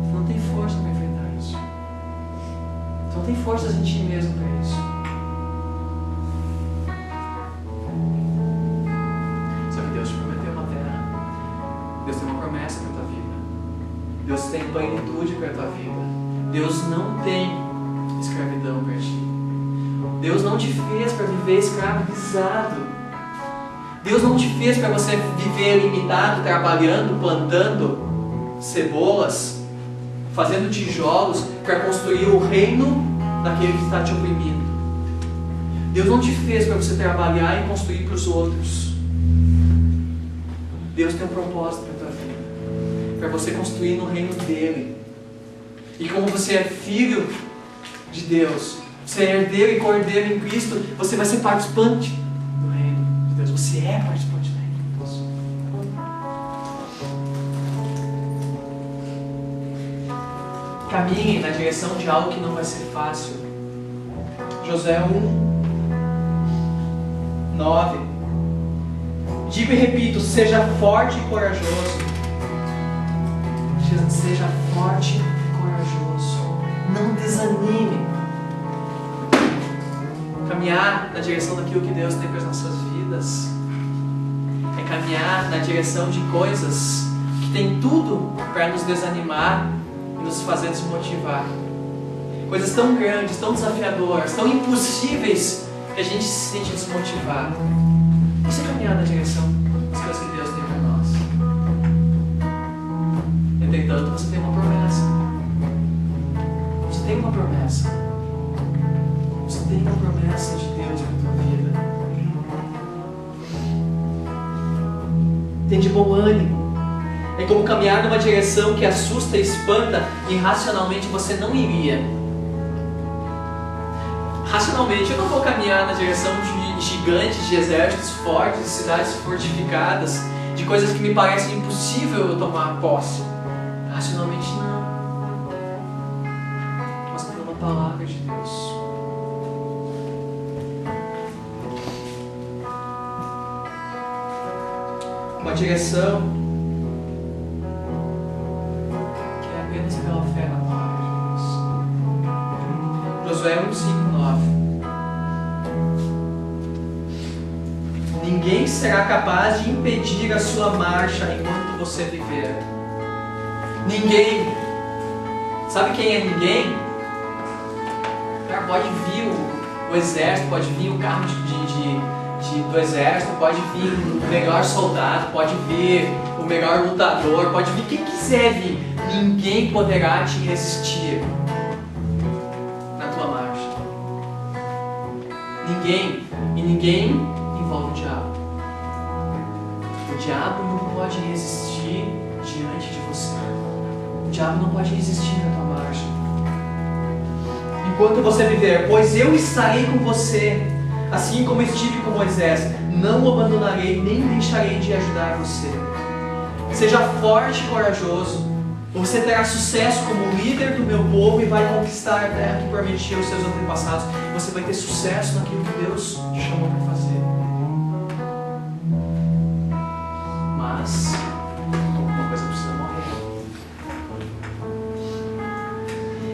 Você não tem força para enfrentar isso. Você não tem forças em ti mesmo para isso. Só que Deus te prometeu uma terra. Deus tem uma promessa para a tua vida. Deus tem plenitude para a tua vida. Deus não tem escravidão para ti. Deus não te fez para viver escravizado. Deus não te fez para você viver limitado, trabalhando, plantando cebolas, fazendo tijolos para construir o reino daquele que está te oprimindo. Deus não te fez para você trabalhar e construir para os outros. Deus tem um propósito para a tua vida, para você construir no reino dele. E como você é filho de Deus, você é herdeiro e co-herdeiro em Cristo, você vai ser participante do reino de Deus. Você é participante do reino de Deus. Caminhe na direção de algo que não vai ser fácil. Josué 1:9. Digo e repito, seja forte e corajoso. Seja forte e corajoso. Não desanime. Caminhar na direção daquilo que Deus tem para as nossas vidas é caminhar na direção de coisas que tem tudo para nos desanimar e nos fazer desmotivar. Coisas tão grandes, tão desafiadoras, tão impossíveis que a gente se sente desmotivado. Você caminhar na direção das coisas que Deus tem para nós. promessa. Você tem uma promessa de Deus na tua vida. Tem de bom ânimo. É como caminhar numa direção que assusta e espanta e racionalmente você não iria. Racionalmente eu não vou caminhar na direção de gigantes, de exércitos fortes, de cidades fortificadas, de coisas que me parecem impossível eu tomar posse. Racionalmente não. Mas pela palavra de Deus. Uma direção que é apenas pela fé na palavra de Deus. Josué 1:5-9. Ninguém será capaz de impedir a sua marcha enquanto você viver. Ninguém. Sabe quem é ninguém? Pode vir o exército, pode vir o carro do exército, pode vir o melhor soldado, pode vir o melhor lutador, pode vir quem quiser vir. Ninguém poderá te resistir na tua marcha. Ninguém. E ninguém envolve o diabo. O diabo não pode resistir diante de você. O diabo não pode resistir na tua marcha. Enquanto você viver, pois eu estarei com você, assim como estive com Moisés, não o abandonarei, nem deixarei de ajudar você. Seja forte e corajoso, você terá sucesso como líder do meu povo e vai conquistar a terra que prometeu aos seus antepassados. Você vai ter sucesso naquilo que Deus te chamou para fazer. Mas alguma coisa precisa morrer.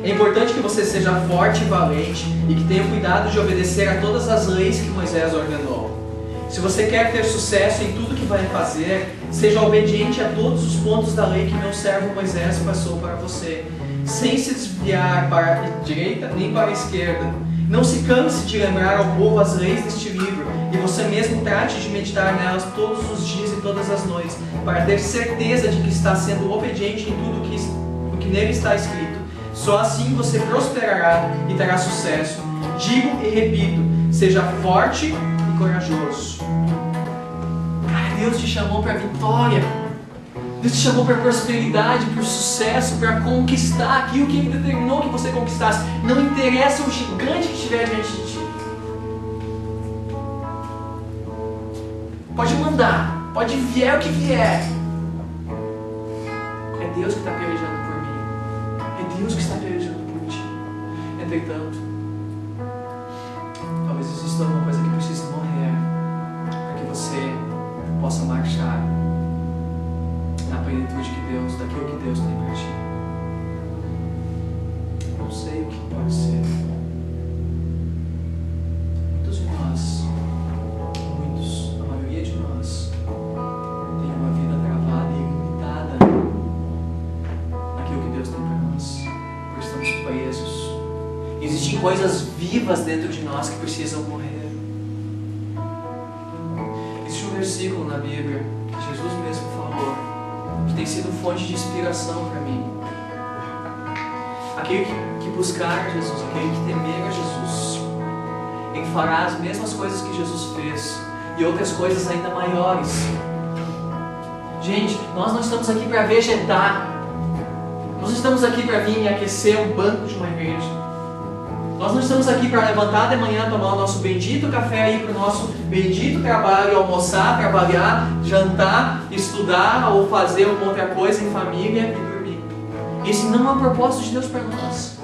É importante que você seja forte e valente e que tenha cuidado de obedecer a todas as leis que Moisés ordenou. Se você quer ter sucesso em tudo que vai fazer, seja obediente a todos os pontos da lei que meu servo Moisés passou para você, sem se desviar para a direita nem para a esquerda. Não se canse de lembrar ao povo as leis deste livro, e você mesmo trate de meditar nelas todos os dias e todas as noites, para ter certeza de que está sendo obediente em tudo o que nele está escrito. Só assim você prosperará e terá sucesso. Digo e repito, seja forte e corajoso. Cara, Deus te chamou para vitória. Deus te chamou para prosperidade, para sucesso, para conquistar aquilo que Ele determinou que você conquistasse. Não interessa o gigante que estiver diante de ti. Pode mandar, pode vier o que vier. É Deus que está pelejando por mim. É Deus que está pelejando por ti. Entretanto, talvez exista alguma coisa que precise morrer para que você possa marchar na plenitude daquilo que Deus tem para ti. Não sei o que pode ser. Muitos de nós, a maioria de nós, tem uma vida travada e limitada naquilo que Deus tem para nós, porque estamos presos. Existem coisas vivas dentro de nós que precisam morrer. Existe um versículo na Bíblia que Jesus mesmo falou, que tem sido fonte de inspiração para mim. Aquele que buscar Jesus, aquele que temer a Jesus, ele fará as mesmas coisas que Jesus fez e outras coisas ainda maiores. Gente, nós não estamos aqui para vegetar. Nós não estamos aqui para vir e aquecer um banco de uma igreja. Nós não estamos aqui para levantar de manhã, tomar o nosso bendito café, ir para o nosso bendito trabalho, almoçar, trabalhar, jantar, estudar ou fazer alguma outra coisa em família e dormir. Esse não é o propósito de Deus para nós.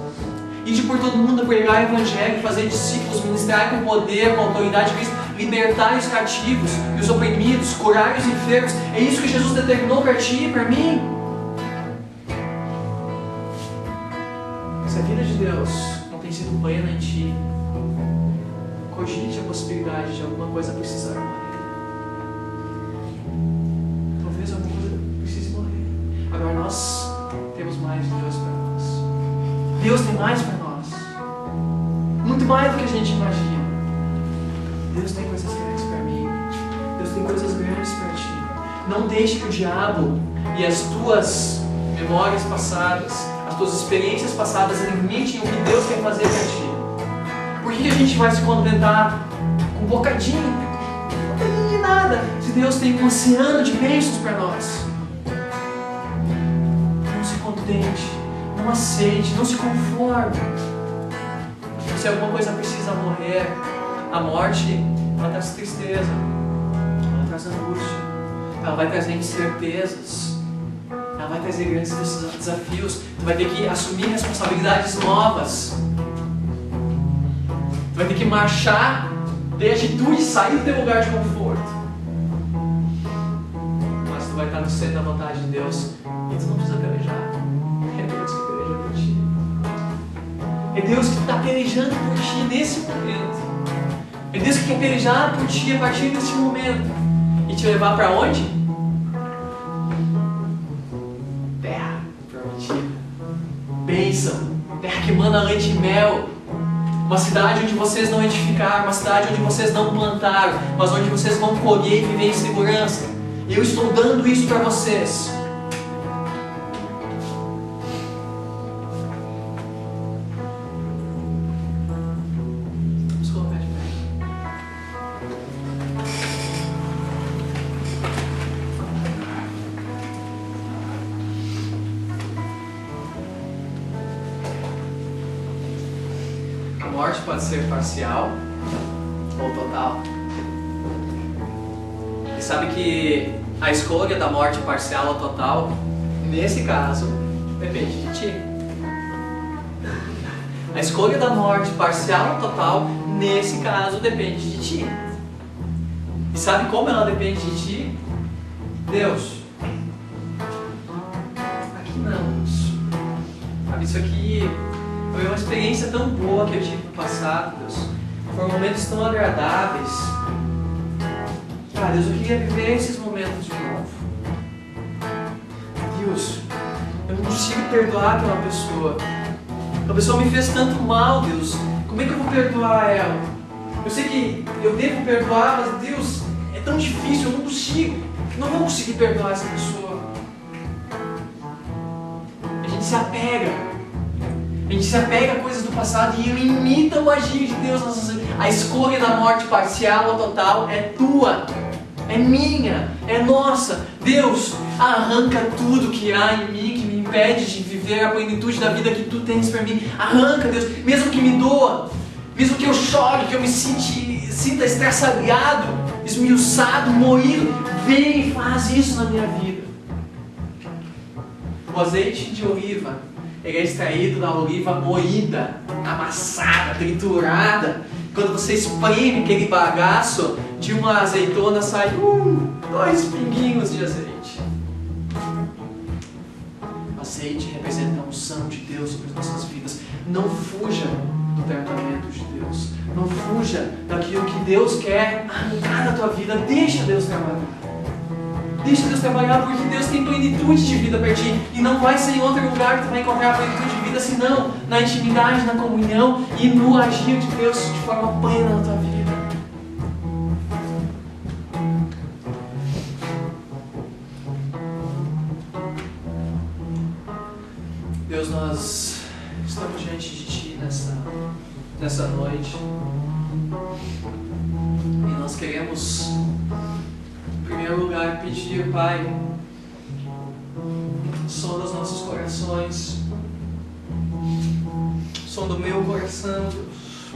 Ir de por todo mundo, pregar o evangelho, fazer discípulos, ministrar com poder, com autoridade de Cristo, libertar os cativos e os oprimidos, curar os enfermos. É isso que Jesus determinou para ti e para mim. Se a vida de Deus tem sido plena em ti, cogite a possibilidade de alguma coisa precisar morrer. Talvez alguma coisa precise morrer. Agora nós temos mais de Deus para nós. Deus tem mais para nós. Muito mais do que a gente imagina. Deus tem coisas grandes para mim. Deus tem coisas grandes para ti. Não deixe que o diabo e as tuas memórias passadas, as tuas experiências passadas limitem o que Deus quer fazer para ti. Por que a gente vai se contentar com um bocadinho? Um bocadinho de nada, se Deus tem um oceano de bênçãos para nós. Não se contente, não aceite, não se conforme. Se alguma coisa precisa morrer, a morte, ela traz tristeza, ela traz angústia, ela vai trazer incertezas, ela vai trazer grandes desafios. Tu vai ter que assumir responsabilidades novas. Tu vai ter que marchar, ter atitude, sair do teu lugar de conforto. Mas tu vai estar no centro da vontade de Deus e tu não precisa pelejar. É Deus que peleja por ti. É Deus que está pelejando por ti nesse momento. É Deus que quer pelejar por ti a partir desse momento. E te levar para onde? Terra prometida. Bênção. Terra que manda leite e mel. Uma cidade onde vocês não edificaram. Uma cidade onde vocês não plantaram. Mas onde vocês vão colher e viver em segurança. Eu estou dando isso para vocês. A morte pode ser parcial ou total. E sabe que a escolha da morte parcial ou total, nesse caso, depende de ti. A escolha da morte parcial ou total, nesse caso, depende de ti. E sabe como ela depende de ti? Deus. Aqui não, Deus. Sabe, isso aqui foi uma experiência tão boa que eu tive no passado, Deus. Foram momentos tão agradáveis. Ah, Deus, eu queria viver esses momentos de novo. Deus, eu não consigo perdoar aquela pessoa. A pessoa me fez tanto mal, Deus. Como é que eu vou perdoar ela? Eu sei que eu devo perdoar, mas Deus, é tão difícil, eu não consigo. Eu não vou conseguir perdoar essa pessoa. A gente se apega. A gente se apega a coisas do passado e imita o agir de Deus. A escolha da morte parcial ou total é tua, é minha, é nossa. Deus, arranca tudo que há em mim que me impede de viver a plenitude da vida que tu tens para mim. Arranca, Deus, mesmo que me doa, mesmo que eu chore, que eu me sinta estraçalhado, esmiuçado, moído. Vem e faz isso na minha vida. O azeite de oliva, ele é extraído da oliva moída, amassada, triturada. Quando você espreme aquele bagaço, de uma azeitona sai 2 pinguinhos de azeite. O azeite representa a unção de Deus sobre as nossas vidas. Não fuja do tratamento de Deus. Não fuja daquilo que Deus quer arrancar da tua vida. Deixa Deus trabalhar. Deixa Deus trabalhar, porque Deus tem plenitude de vida para ti. E não vai ser em outro lugar que tu vai encontrar a plenitude de vida, senão na intimidade, na comunhão e no agir de Deus de forma plena na tua vida. Deus, nós estamos diante de ti nessa noite. E nós queremos, em primeiro lugar, pedir, Pai, som dos nossos corações, som do meu coração, Deus,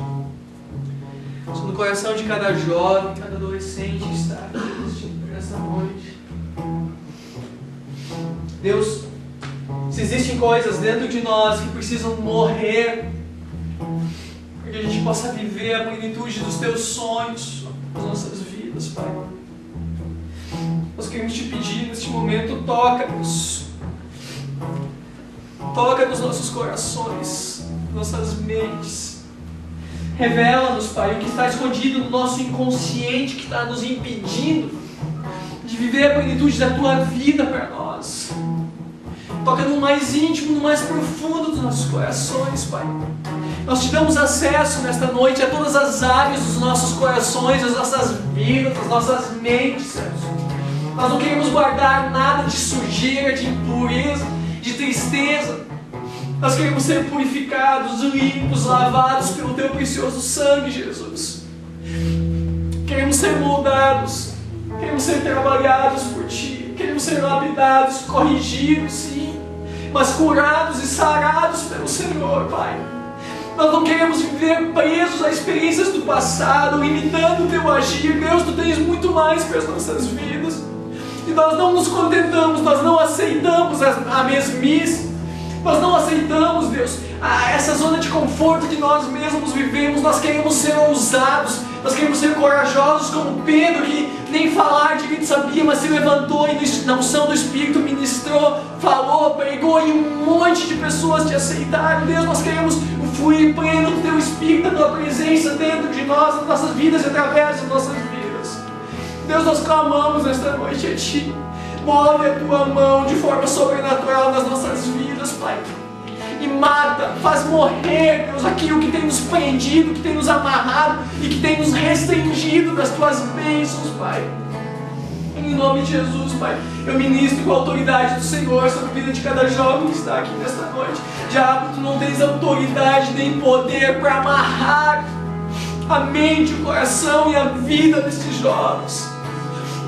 som do coração de cada jovem, cada adolescente que está aqui nesta noite. Deus, se existem coisas dentro de nós que precisam morrer, para que a gente possa viver a plenitude dos teus sonhos nas nossas vidas, Pai. Nós queremos te pedir neste momento, toca-nos. Toca nos nossos corações, nossas mentes. Revela-nos, Pai, o que está escondido no nosso inconsciente, que está nos impedindo de viver a plenitude da tua vida para nós. Toca no mais íntimo, no mais profundo dos nossos corações, Pai. Nós te damos acesso nesta noite a todas as áreas dos nossos corações, das nossas vidas, das nossas mentes, Deus. Nós não queremos guardar nada de sujeira, de impureza, de tristeza. Nós queremos ser purificados, limpos, lavados pelo Teu precioso sangue, Jesus. Queremos ser moldados, queremos ser trabalhados por Ti, queremos ser lapidados, corrigidos, sim, mas curados e sarados pelo Senhor, Pai. Nós não queremos viver presos a experiências do passado, limitando o Teu agir. Deus, Tu tens muito mais para as nossas vidas. E nós não nos contentamos, nós não aceitamos a mesmice. Nós não aceitamos, Deus, essa zona de conforto que nós mesmos vivemos. Nós queremos ser ousados, nós queremos ser corajosos como Pedro, que nem falar direito sabia, mas se levantou e na unção do Espírito ministrou, falou, pregou, e um monte de pessoas te aceitaram. Deus, nós queremos o fluir pleno do Teu Espírito, da Tua presença dentro de nós, nas nossas vidas e através das nossas vidas. Deus, nós clamamos nesta noite a Ti. Move a Tua mão de forma sobrenatural nas nossas vidas, Pai. E mata, faz morrer, Deus, aquilo que tem nos prendido, que tem nos amarrado e que tem nos restringido das Tuas bênçãos, Pai. Em nome de Jesus, Pai, eu ministro com a autoridade do Senhor sobre a vida de cada jovem que está aqui nesta noite. Diabo, Tu não tens autoridade nem poder para amarrar a mente, o coração e a vida destes jovens.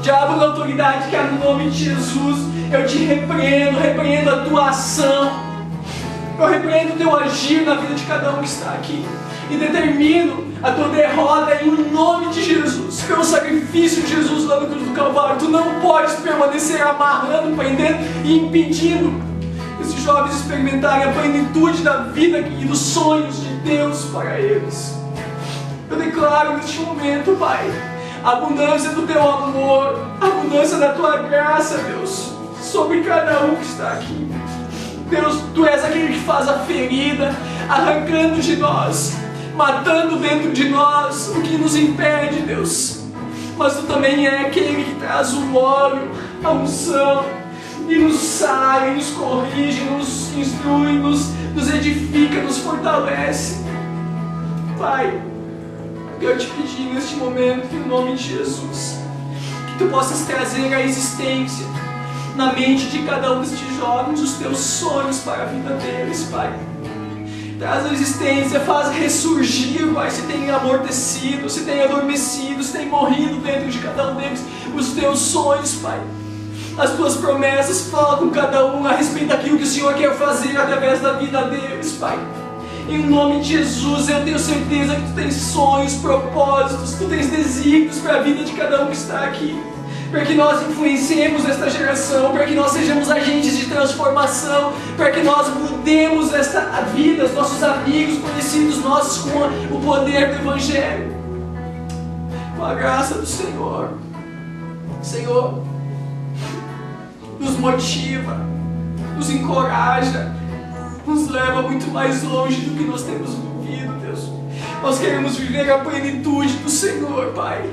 Diabo, na autoridade que há no nome de Jesus, eu te repreendo a tua ação, eu repreendo o teu agir na vida de cada um que está aqui, e determino a tua derrota em nome de Jesus, pelo sacrifício de Jesus lá no cruz do Calvário. Tu não podes permanecer amarrando, prendendo e impedindo esses jovens experimentarem a plenitude da vida e dos sonhos de Deus para eles. Eu declaro neste momento, Pai, a abundância do Teu amor, a abundância da Tua graça, Deus, sobre cada um que está aqui. Deus, Tu és aquele que faz a ferida, arrancando de nós, matando dentro de nós o que nos impede, Deus. Mas Tu também é aquele que traz o óleo, a unção, e nos sara, e nos corrige, nos instrui, nos edifica, nos fortalece. Pai, eu quero te pedir neste momento, em nome de Jesus, que Tu possas trazer à existência, na mente de cada um destes jovens, os Teus sonhos para a vida deles, Pai. Traz à existência, faz ressurgir, Pai, se tem amortecido, se tem adormecido, se tem morrido dentro de cada um deles, os Teus sonhos, Pai. As Tuas promessas, fala com cada um a respeito daquilo que o Senhor quer fazer através da vida deles, Pai. Em nome de Jesus, eu tenho certeza que Tu tens sonhos, propósitos, Tu tens desígnios para a vida de cada um que está aqui, para que nós influenciemos esta geração, para que nós sejamos agentes de transformação, para que nós mudemos esta vida, os nossos amigos, conhecidos nossos, com o poder do Evangelho, com a graça do Senhor. Senhor, nos motiva, nos encoraja, nos leva muito mais longe do que nós temos vivido, Deus. Nós queremos viver a plenitude do Senhor, Pai.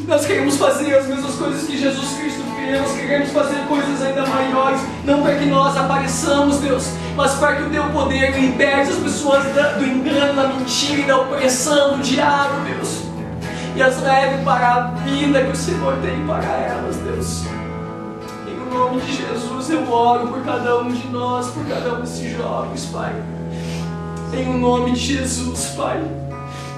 Nós queremos fazer as mesmas coisas que Jesus Cristo fez. Nós queremos fazer coisas ainda maiores, não para que nós apareçamos, Deus, mas para que o Teu poder liberte as pessoas do engano, da mentira e da opressão do diabo, Deus, e as leve para a vida que o Senhor tem para elas, Deus. Em nome de Jesus eu oro por cada um de nós, por cada um desses jovens, Pai. Em nome de Jesus, Pai,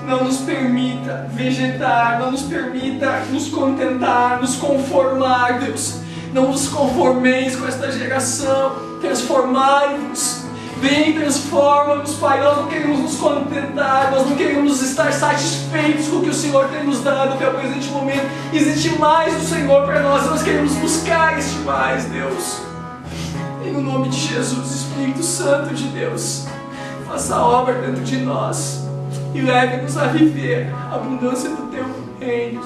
não nos permita vegetar, não nos permita nos contentar, nos conformar, Deus. Não nos conformeis com esta geração, transformai-vos. Vem, transforma-nos, Pai. Nós não queremos nos contentar, nós não queremos estar satisfeitos com o que o Senhor tem nos dado até o presente momento. Existe mais do Senhor para nós queremos buscar este mais, Deus. Em nome de Jesus, Espírito Santo de Deus, faça a obra dentro de nós e leve-nos a viver a abundância do Teu reino,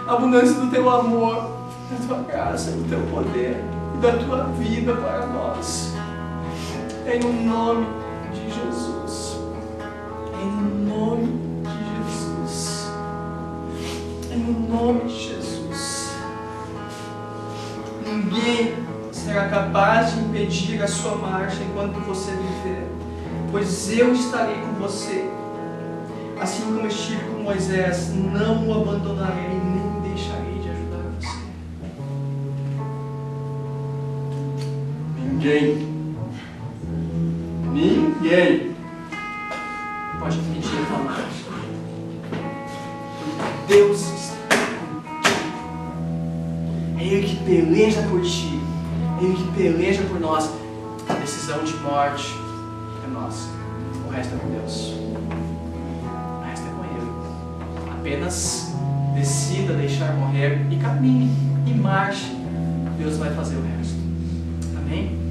a abundância do Teu amor, da Tua graça, do Teu poder e da Tua vida para nós. Em nome de Jesus. Em nome de Jesus. Em nome de Jesus. Ninguém será capaz de impedir a sua marcha enquanto você viver, pois eu estarei com você. Assim como estive com Moisés, não o abandonarei nem deixarei de ajudar você. ninguém pode impedir a tua marcha. Porque Deus está contigo. É Ele que peleja por ti. É Ele que peleja por nós. A decisão de morte é nossa. O resto é com Deus. O resto é com Ele. Apenas decida deixar morrer e caminhe e marche. Deus vai fazer o resto. Amém?